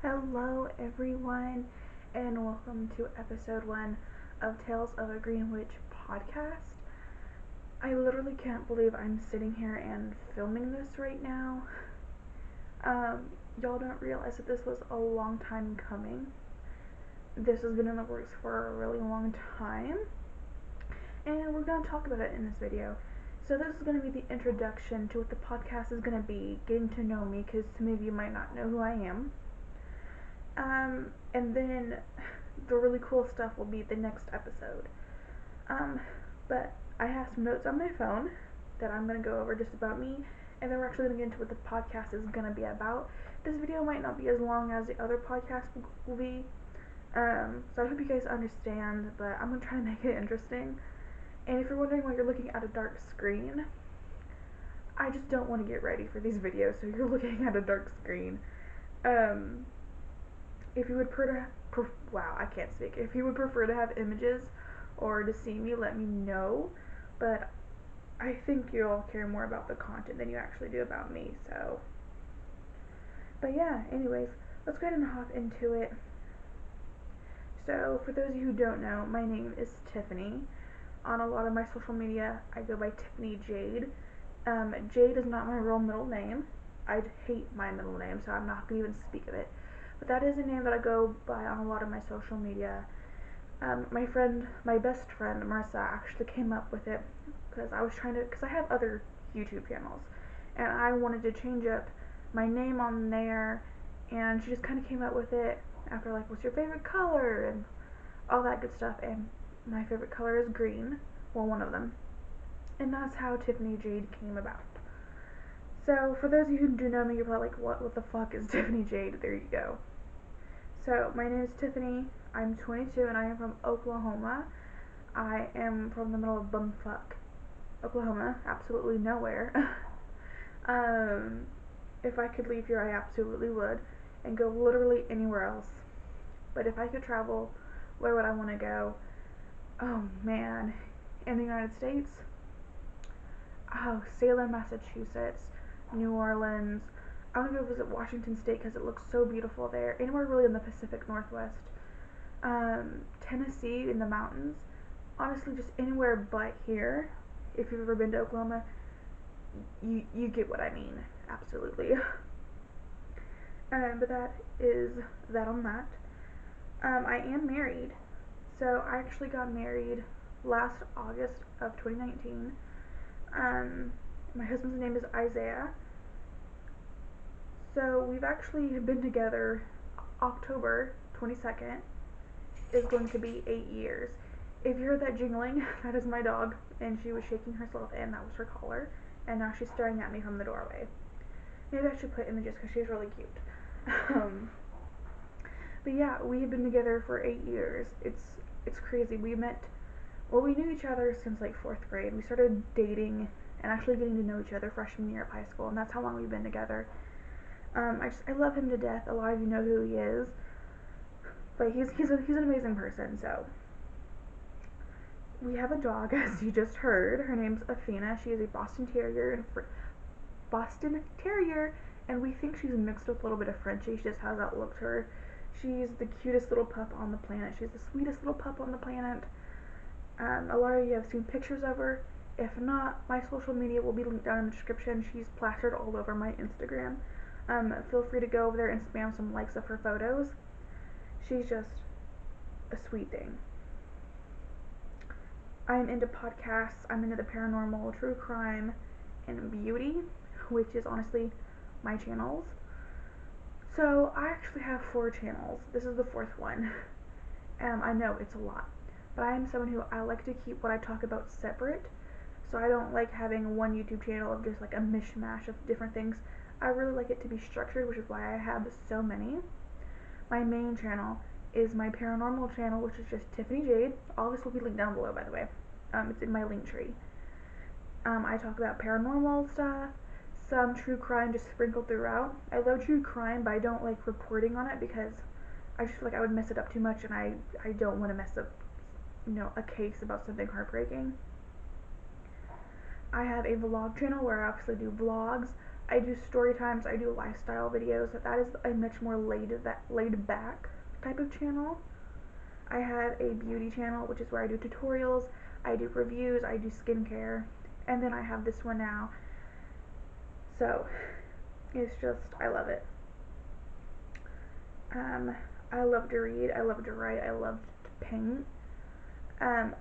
Hello, everyone, and welcome to episode 1 of Tales of a Green Witch podcast. I literally can't believe I'm sitting here and filming this right now. Y'all don't realize that this was a long time coming. This has been in the works for a really long time, and we're going to talk about it in this video. So this is going to be the introduction to what the podcast is going to be, getting to know me, because some of you might not know who I am. And then the really cool stuff will be the next episode. But I have some notes on my phone that I'm going to go over just about me, and then we're actually going to get into what the podcast is going to be about. This video might not be as long as the other podcast will be, so I hope you guys understand, but I'm going to try to make it interesting. And if you're wondering why you're looking at a dark screen, I just don't want to get ready for these videos, so you're looking at a dark screen. If you would If you would prefer to have images or to see me, let me know. But I think you'll care more about the content than you actually do about me. But yeah. Anyways, let's go ahead and hop into it. So for those of you who don't know, my name is Tiffany. On a lot of my social media, I go by Tiffany Jade. Jade is not my real middle name. I hate my middle name, so I'm not going to even speak of it. But that is a name that I go by on a lot of my social media. My best friend, Marissa, actually came up with it because I have other YouTube channels, and I wanted to change up my name on there, and she just kind of came up with it after, like, what's your favorite color, and all that good stuff, and my favorite color is green, well, one of them, and that's how Tiffany Jade came about. So, for those of you who do know me, you're probably like, what the fuck is Tiffany Jade? There you go. So, my name is Tiffany, I'm 22, and I am from Oklahoma. I am from the middle of bumfuck Oklahoma, absolutely nowhere. If I could leave here, I absolutely would, and go literally anywhere else. But if I could travel, where would I want to go? Oh man, in the United States? Oh, Salem, Massachusetts, New Orleans. I want to go visit Washington State because it looks so beautiful there. Anywhere really in the Pacific Northwest. Tennessee in the mountains. Honestly, just anywhere but here. If you've ever been to Oklahoma, you get what I mean. Absolutely. But that is that on that. I am married. So I actually got married last August of 2019. My husband's name is Isaiah. So we've actually been together. October 22nd is going to be 8 years. If you heard that jingling, that is my dog, and she was shaking herself, and that was her collar, and now she's staring at me from the doorway. Maybe I should put images because she's really cute. But yeah, we have been together for 8 years. It's crazy. We knew each other since like 4th grade. We started dating and actually getting to know each other freshman year of high school, and that's how long we've been together. I love him to death. A lot of you know who he is, but he's an amazing person. So we have a dog, as you just heard. Her name's Athena. She is a Boston Terrier, and we think she's mixed with a little bit of Frenchie. She just has that look to her. She's the cutest little pup on the planet. She's the sweetest little pup on the planet. A lot of you have seen pictures of her. If not, my social media will be linked down in the description. She's plastered all over my Instagram. Feel free to go over there and spam some likes of her photos. She's just a sweet thing. I'm into podcasts. I'm into the paranormal, true crime, and beauty, which is honestly my channels. So I actually have 4 channels. This is the 4th one. I know it's a lot, but I am someone who I like to keep what I talk about separate. So I don't like having one YouTube channel of just like a mishmash of different things. I really like it to be structured, which is why I have so many. My main channel is my paranormal channel, which is just Tiffany Jade. All this will be linked down below, by the way. It's in my link tree. I talk about paranormal stuff, some true crime just sprinkled throughout. I love true crime, but I don't like reporting on it because I just feel like I would mess it up too much, and I don't want to mess up, a case about something heartbreaking. I have a vlog channel where I obviously do vlogs. I do story times, I do lifestyle videos. That is a much more laid back type of channel. I have a beauty channel, which is where I do tutorials, I do reviews, I do skincare, and then I have this one now. So it's just, I love it. I love to read, I love to write, I love to paint. Um,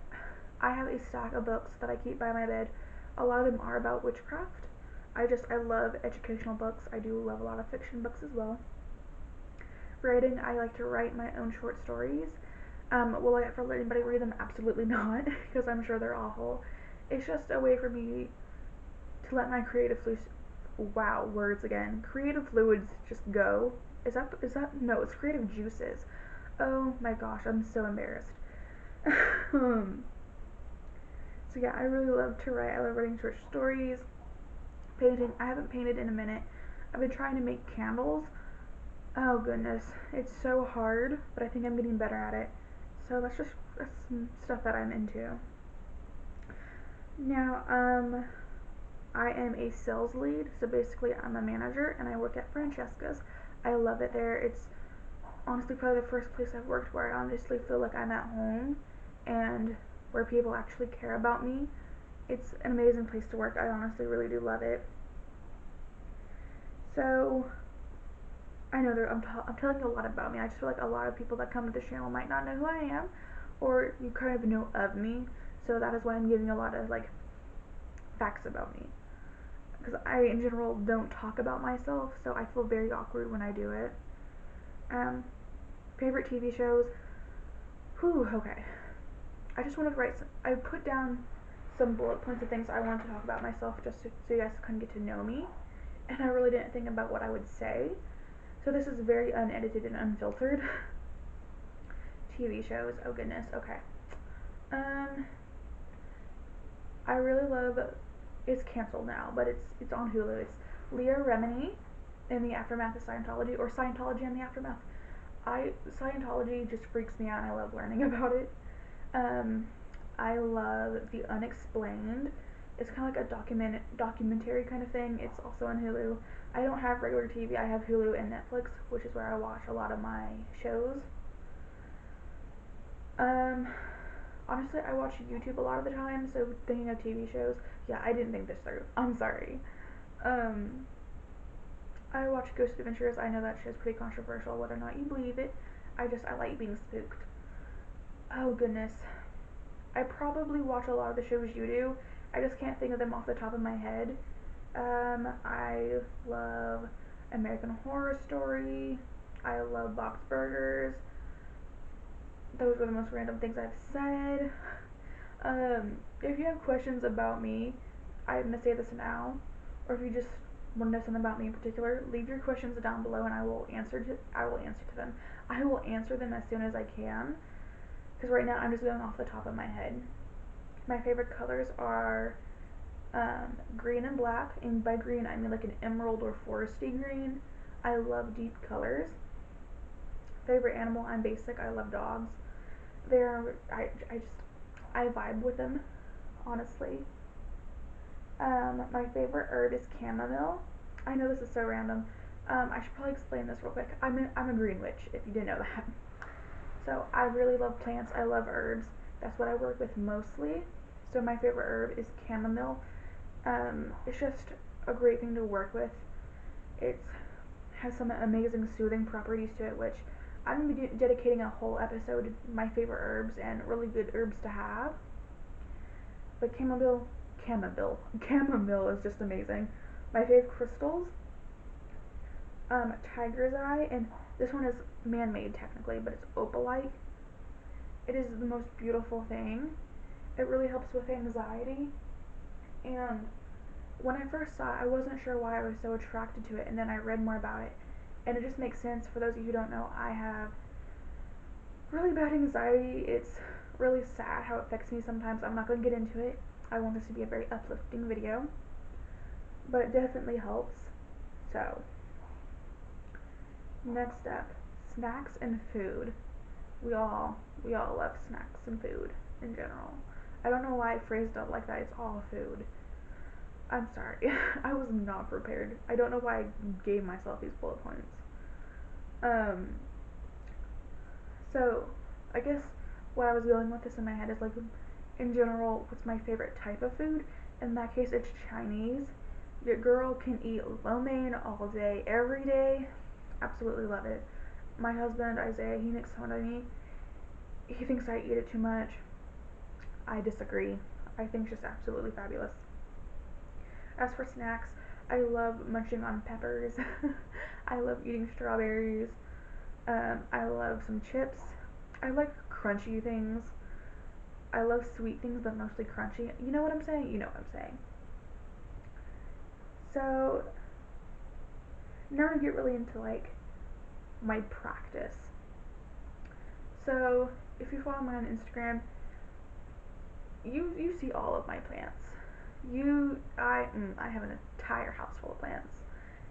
I have a stack of books that I keep by my bed. A lot of them are about witchcraft. I love educational books. I do love a lot of fiction books as well. Writing, I like to write my own short stories. Will I ever let anybody read them? Absolutely not, because I'm sure they're awful. It's just a way for me to let my words again. Creative fluids just go. No, it's creative juices. Oh my gosh, I'm so embarrassed. So yeah, I really love to write. I love writing short stories. Painting, I haven't painted in a minute. I've been trying to make candles. Oh goodness, it's so hard, but I think I'm getting better at it. So that's some stuff that I'm into. Now, I am a sales lead, so basically I'm a manager and I work at Francesca's. I love it there. It's honestly probably the first place I've worked where I honestly feel like I'm at home and where people actually care about me. It's an amazing place to work. I honestly really do love it. So I know I'm telling you a lot about me. I just feel like a lot of people that come to this channel might not know who I am, or you kind of know of me. So that is why I'm giving a lot of like facts about me. Because I in general don't talk about myself, so I feel very awkward when I do it. Favorite TV shows. Okay. I just wanted to I put down some bullet points of things I wanted to talk about myself so you guys can get to know me. And I really didn't think about what I would say. So this is very unedited and unfiltered. TV shows. Oh goodness. Okay. I really love. It's canceled now, but it's on Hulu. It's Leah Remini in the Aftermath of Scientology, or Scientology in the Aftermath. Scientology just freaks me out, and I love learning about it. I love The Unexplained. It's kind of like a documentary kind of thing. It's also on Hulu. I don't have regular TV. I have Hulu and Netflix, which is where I watch a lot of my shows. Honestly, I watch YouTube a lot of the time, so thinking of TV shows, yeah, I didn't think this through. I'm sorry. I watch Ghost Adventures. I know that show's pretty controversial, whether or not you believe it. I like being spooked. Oh goodness. I probably watch a lot of the shows you do. I just can't think of them off the top of my head. I love American Horror Story. I love Bob's Burgers. Those were the most random things I've said. If you have questions about me, I'm gonna say this now, or if you just want to know something about me in particular, leave your questions down below and I will answer them. I will answer them as soon as I can, because right now I'm just going off the top of my head. My favorite colors are green and black, and by green I mean like an emerald or foresty green. I love deep colors. Favorite animal, I'm basic. I love dogs. I vibe with them, honestly. My favorite herb is chamomile. I know this is so random. I should probably explain this real quick. I'm a green witch, if you didn't know that. So I really love plants. I love herbs. That's what I work with mostly. So my favorite herb is chamomile. It's just a great thing to work with. It has some amazing soothing properties to it, which I'm going to be dedicating a whole episode to my favorite herbs and really good herbs to have. But chamomile is just amazing. My favorite crystals, tiger's eye, and this one is man-made technically, but it's opalite. It is the most beautiful thing. It really helps with anxiety, and when I first saw it, I wasn't sure why I was so attracted to it, and then I read more about it, and it just makes sense. For those of you who don't know, I have really bad anxiety. It's really sad how it affects me sometimes. I'm not going to get into it. I want this to be a very uplifting video, but it definitely helps. So, next up, snacks and food. We all love snacks and food in general. I don't know why I phrased it like that. It's all food. I'm sorry. I was not prepared. I don't know why I gave myself these bullet points. Um, so, I guess what I was going with this in my head is like, in general, what's my favorite type of food? In that case, it's Chinese. Your girl can eat lo mein all day, every day. Absolutely love it. My husband, Isaiah, he makes fun of me. He thinks I eat it too much. I disagree. I think it's just absolutely fabulous. As for snacks, I love munching on peppers. I love eating strawberries. I love some chips. I like crunchy things. I love sweet things, but mostly crunchy. You know what I'm saying? You know what I'm saying. So, now to get really into like my practice. So, if you follow me on Instagram, you see all of my plants. I have an entire house full of plants,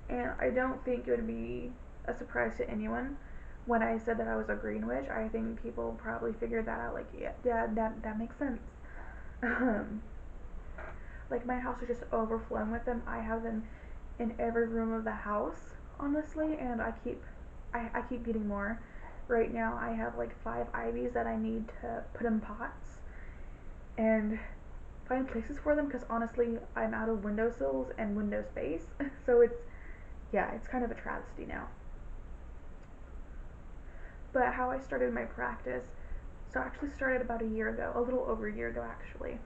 and I don't think it would be a surprise to anyone when I said that I was a green witch. I think people probably figured that out. Like, yeah, that makes sense. Um, like my house is just overflowing with them. I have them in every room of the house, honestly, and I keep getting more. Right now, I have like 5 ivies that I need to put in pots and find places for them because honestly, I'm out of windowsills and window space. So it's kind of a travesty now. But how I started my practice, so I actually started about a year ago, a little over a year ago actually.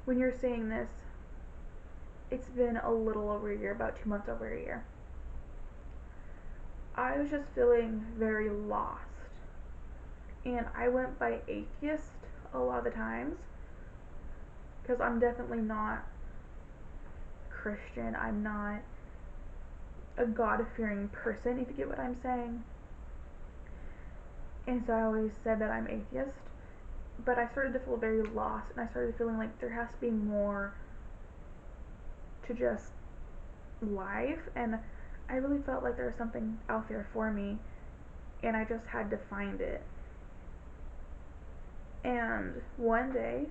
When you're seeing this, it's been a little over a year, about 2 months over a year. I was just feeling very lost. And I went by atheist a lot of the times because I'm definitely not Christian. I'm not a God-fearing person, if you get what I'm saying. And so I always said that I'm atheist. But I started to feel very lost, and I started feeling like there has to be more to just life. And I really felt like there was something out there for me, and I just had to find it. And one day,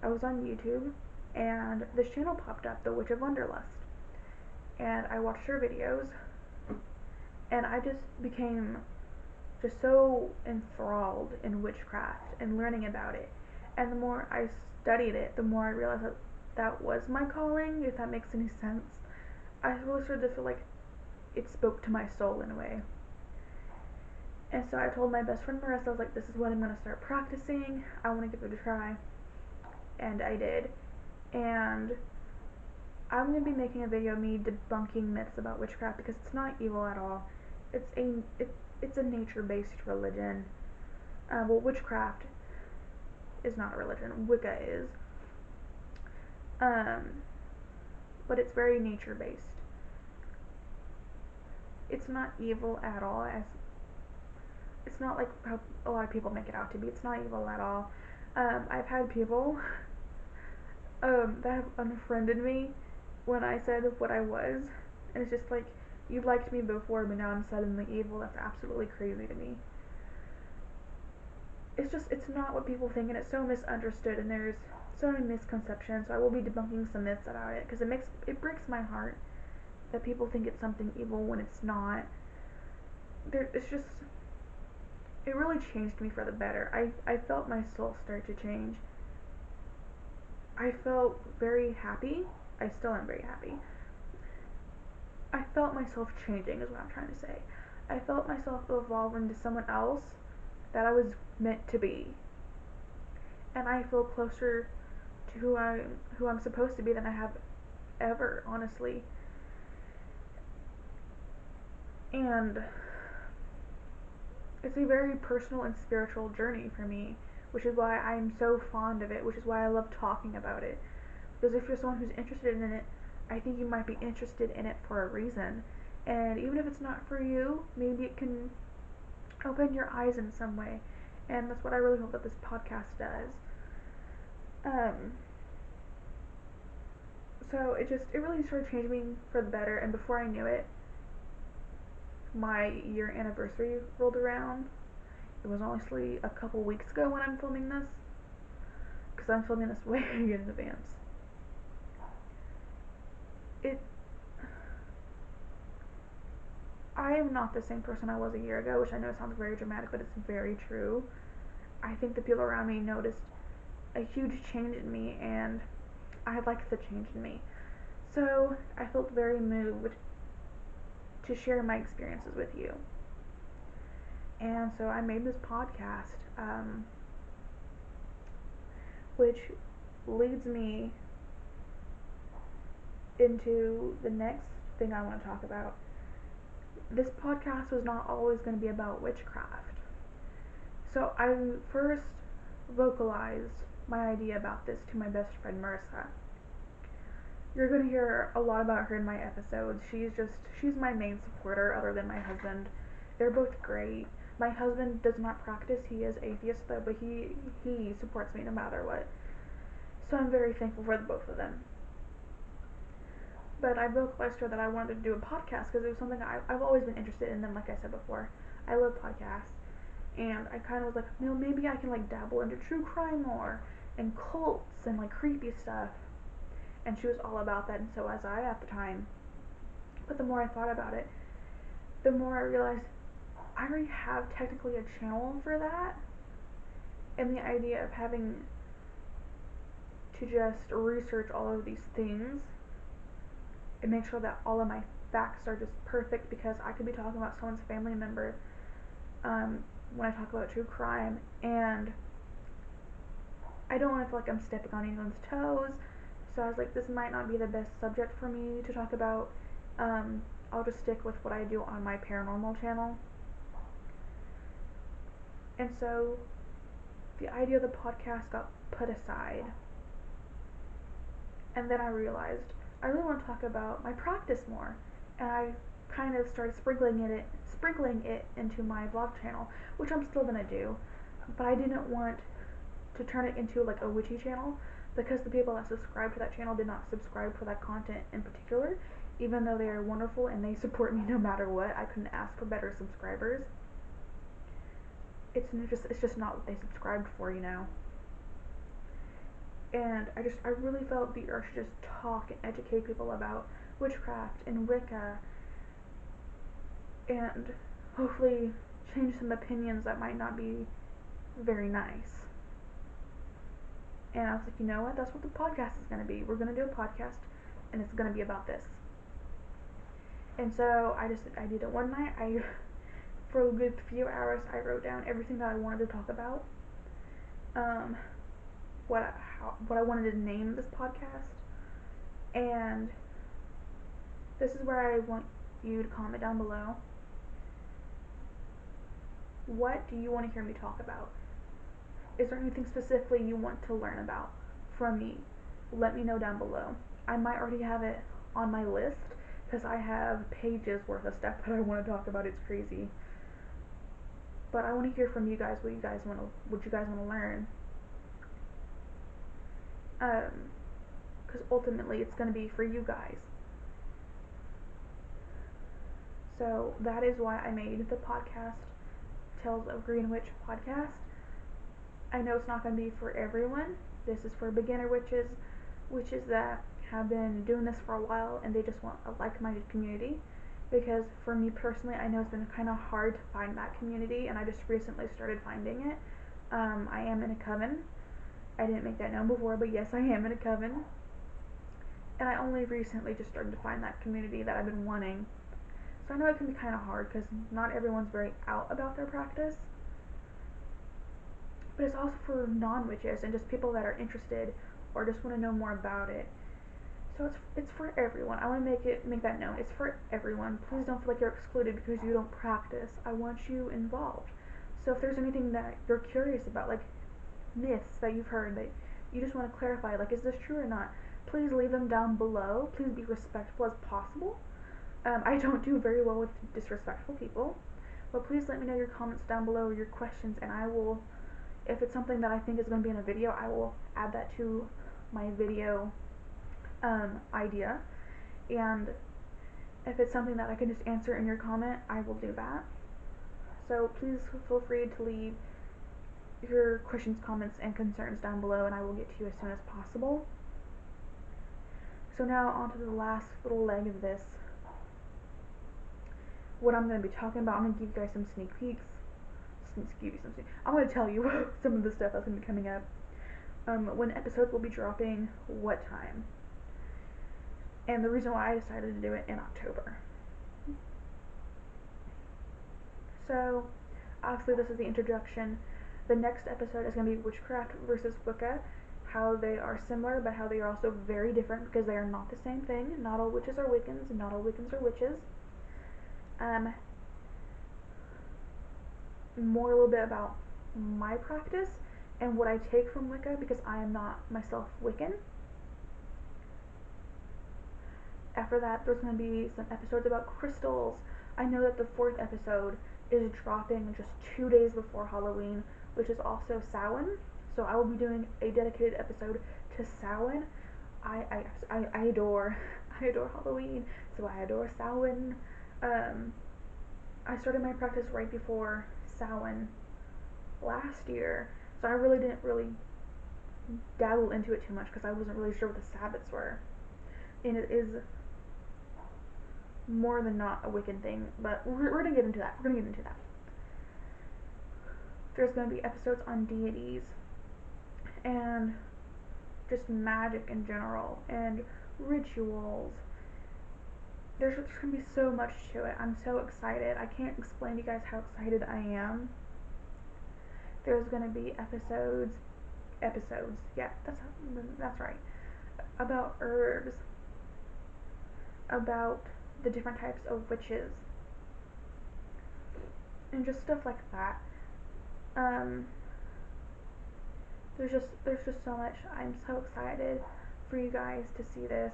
I was on YouTube, and this channel popped up, the Witch of Wonderlust. And I watched her videos, and I just became just so enthralled in witchcraft and learning about it. And the more I studied it, the more I realized that that was my calling, if that makes any sense. I really started to feel like it spoke to my soul in a way. And so I told my best friend Marissa, I was like, this is what I'm going to start practicing. I want to give it a try. And I did. And I'm going to be making a video of me debunking myths about witchcraft because it's not evil at all. It's a nature-based religion. Well, witchcraft is not a religion. Wicca is. But it's very nature-based. It's not evil at all. It's not like how a lot of people make it out to be. It's not evil at all. I've had people that have unfriended me when I said what I was, and it's just like, you liked me before, but now I'm suddenly evil. That's absolutely crazy to me. It's not what people think, and it's so misunderstood, and there's so many misconceptions. So I will be debunking some myths about it because it breaks my heart that people think it's something evil when it's not. It really changed me for the better. I felt my soul start to change. I felt very happy. I still am very happy. I felt myself changing is what I'm trying to say. I felt myself evolve into someone else that I was meant to be. And I feel closer to who I'm supposed to be than I have ever, honestly. And it's a very personal and spiritual journey for me, which is why I'm so fond of it, which is why I love talking about it. Because if you're someone who's interested in it, I think you might be interested in it for a reason. And even if it's not for you, maybe it can open your eyes in some way. And that's what I really hope that this podcast does. So it really started changing me for the better, and before I knew it, my year anniversary rolled around. It was honestly a couple weeks ago when I'm filming this, because I'm filming this way in advance. I am not the same person I was a year ago, which I know sounds very dramatic, but it's very true. I think the people around me noticed a huge change in me, and I liked the change in me. So I felt very moved to share my experiences with you. And so I made this podcast, which leads me into the next thing I want to talk about. This podcast was not always going to be about witchcraft. So I first vocalized my idea about this to my best friend Marissa. You're going to hear a lot about her in my episodes. She's my main supporter other than my husband. They're both great. My husband does not practice. He is atheist though, but he supports me no matter what. So I'm very thankful for the both of them. But I vocalized to her that I wanted to do a podcast because it was something I've always been interested in. And like I said before, I love podcasts. And I kind of was like, maybe I can like dabble into true crime more and cults and like creepy stuff. And she was all about that, and so was I at the time. But the more I thought about it, the more I realized I already have technically a channel for that. And the idea of having to just research all of these things and make sure that all of my facts are just perfect, because I could be talking about someone's family member when I talk about true crime, and I don't want to feel like I'm stepping on anyone's toes. So I was like, this might not be the best subject for me to talk about. I'll just stick with what I do on my paranormal channel. And so the idea of the podcast got put aside. And then I realized I really want to talk about my practice more. And I kind of started sprinkling it into my vlog channel, which I'm still gonna do. But I didn't want to turn it into like a witchy channel, because the people that subscribe to that channel did not subscribe for that content in particular, even though they are wonderful and they support me no matter what. I couldn't ask for better subscribers. It's just not what they subscribed for, And I really felt the urge to just talk and educate people about witchcraft and Wicca, and hopefully change some opinions that might not be very nice. And I was like, you know what? That's what the podcast is going to be. We're going to do a podcast, and it's going to be about this. And so I did it one night. For a good few hours, I wrote down everything that I wanted to talk about. What I wanted to name this podcast. And this is where I want you to comment down below. What do you want to hear me talk about? Is there anything specifically you want to learn about from me? Let me know down below. I might already have it on my list, because I have pages worth of stuff that I want to talk about. It's crazy. But I want to hear from you guys what you guys want to learn. Because ultimately it's going to be for you guys. So that is why I made the podcast Tales of Green Witch podcast. I know it's not going to be for everyone. This is for beginner witches that have been doing this for a while and they just want a like-minded community. Because for me personally, I know it's been kind of hard to find that community, and I just recently started finding it. I am in a coven. I didn't make that known before, but yes, I am in a coven. And I only recently just started to find that community that I've been wanting. So I know it can be kind of hard because not everyone's very out about their practice. But it's also for non-witches and just people that are interested or just want to know more about it. So it's for everyone. I want to make that known. It's for everyone. Please don't feel like you're excluded because you don't practice. I want you involved. So if there's anything that you're curious about, like myths that you've heard that you just want to clarify, like is this true or not, please leave them down below. Please be respectful as possible. I don't do very well with disrespectful people, but please let me know your comments down below or your questions, and I will, if it's something that I think is going to be in a video, I will add that to my video idea. And if it's something that I can just answer in your comment, I will do that. So please feel free to leave your questions, comments, and concerns down below, and I will get to you as soon as possible. So now on to the last little leg of this. what I'm going to be talking about. I'm going to give you guys some sneak peeks. I'm going to tell you some of the stuff that's going to be coming up. When episodes will be dropping, what time, and the reason why I decided to do it in October. So, obviously this is the introduction. The next episode is going to be Witchcraft versus Wicca, how they are similar, but how they are also very different because they are not the same thing. Not all witches are Wiccans, and not all Wiccans are witches. More a little bit about my practice and what I take from Wicca, because I am not myself Wiccan. After that, there's going to be some episodes about crystals. I know that the 4th episode is dropping just 2 days before Halloween, which is also Samhain. So I will be doing a dedicated episode to Samhain. I adore Halloween, so I adore Samhain. I started my practice right before Samhain last year, so I really didn't dabble into it too much because I wasn't really sure what the Sabbats were. And it is more than not a Wiccan thing, but we're gonna get into that. There's gonna be episodes on deities and just magic in general and rituals. There's gonna be so much to it. I'm so excited. I can't explain to you guys how excited I am. There's gonna be episodes. Yeah, that's right. About herbs, about the different types of witches, and just stuff like that. There's just so much. I'm so excited for you guys to see this.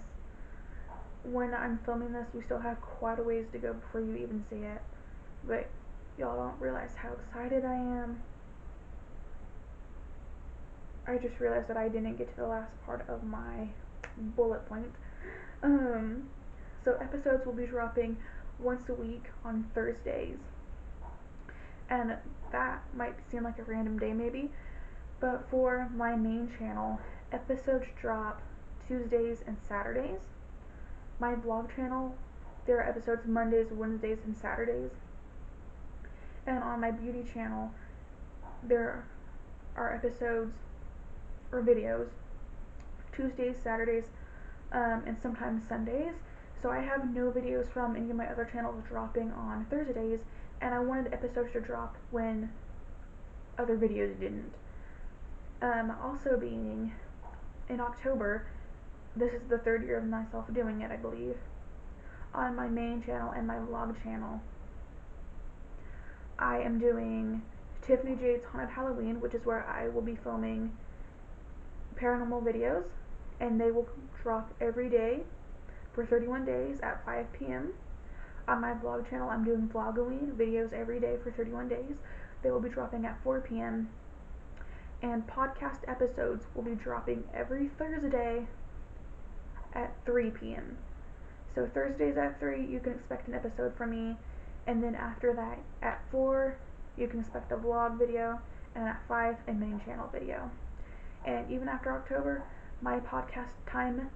When I'm filming this, we still have quite a ways to go before you even see it, but y'all don't realize how excited I am. I just realized that I didn't get to the last part of my bullet point. So episodes will be dropping once a week on Thursdays, and that might seem like a random day maybe, but for my main channel, episodes drop Tuesdays and Saturdays. My vlog channel, there are episodes Mondays, Wednesdays, and Saturdays. And on my beauty channel, there are episodes or videos Tuesdays, Saturdays, and sometimes Sundays. So I have no videos from any of my other channels dropping on Thursdays, and I wanted episodes to drop when other videos didn't. Also being in October, this is the 3rd year of myself doing it, I believe, on my main channel and my vlog channel. I am doing Tiffany Jade's Haunted Halloween, which is where I will be filming paranormal videos, and they will drop every day for 31 days at 5 p.m. On my vlog channel, I'm doing Vlogoween videos every day for 31 days. They will be dropping at 4 p.m. And podcast episodes will be dropping every Thursday at 3 p.m. So Thursdays at 3, you can expect an episode from me, and then after that, at 4, you can expect a vlog video, and at 5, a main channel video. And even after October, my podcast time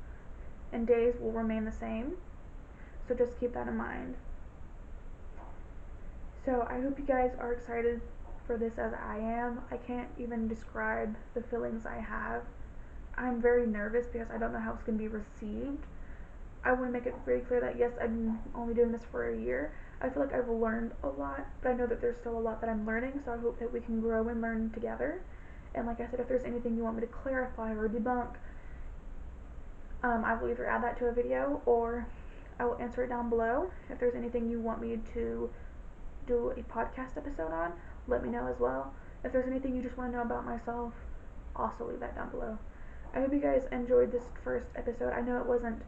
and days will remain the same, so just keep that in mind. So I hope you guys are excited for this as I am. I can't even describe the feelings I have. I'm very nervous because I don't know how it's going to be received. I want to make it very clear that yes, I'm only doing this for a year. I feel like I've learned a lot, but I know that there's still a lot that I'm learning, so I hope that we can grow and learn together. And like I said, if there's anything you want me to clarify or debunk, I will either add that to a video or I will answer it down below. If there's anything you want me to do a podcast episode on, let me know as well. If there's anything you just want to know about myself, also leave that down below. I hope you guys enjoyed this first episode. I know it wasn't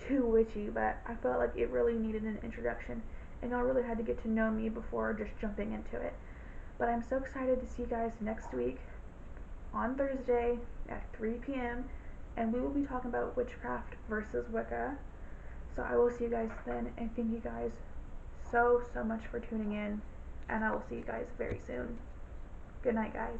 too witchy, but I felt like it really needed an introduction, and y'all really had to get to know me before just jumping into it. But I'm so excited to see you guys next week on Thursday at 3 p.m. and we will be talking about witchcraft versus Wicca. So I will see you guys then, and thank you guys so much for tuning in, and I will see you guys very soon. Good night, guys.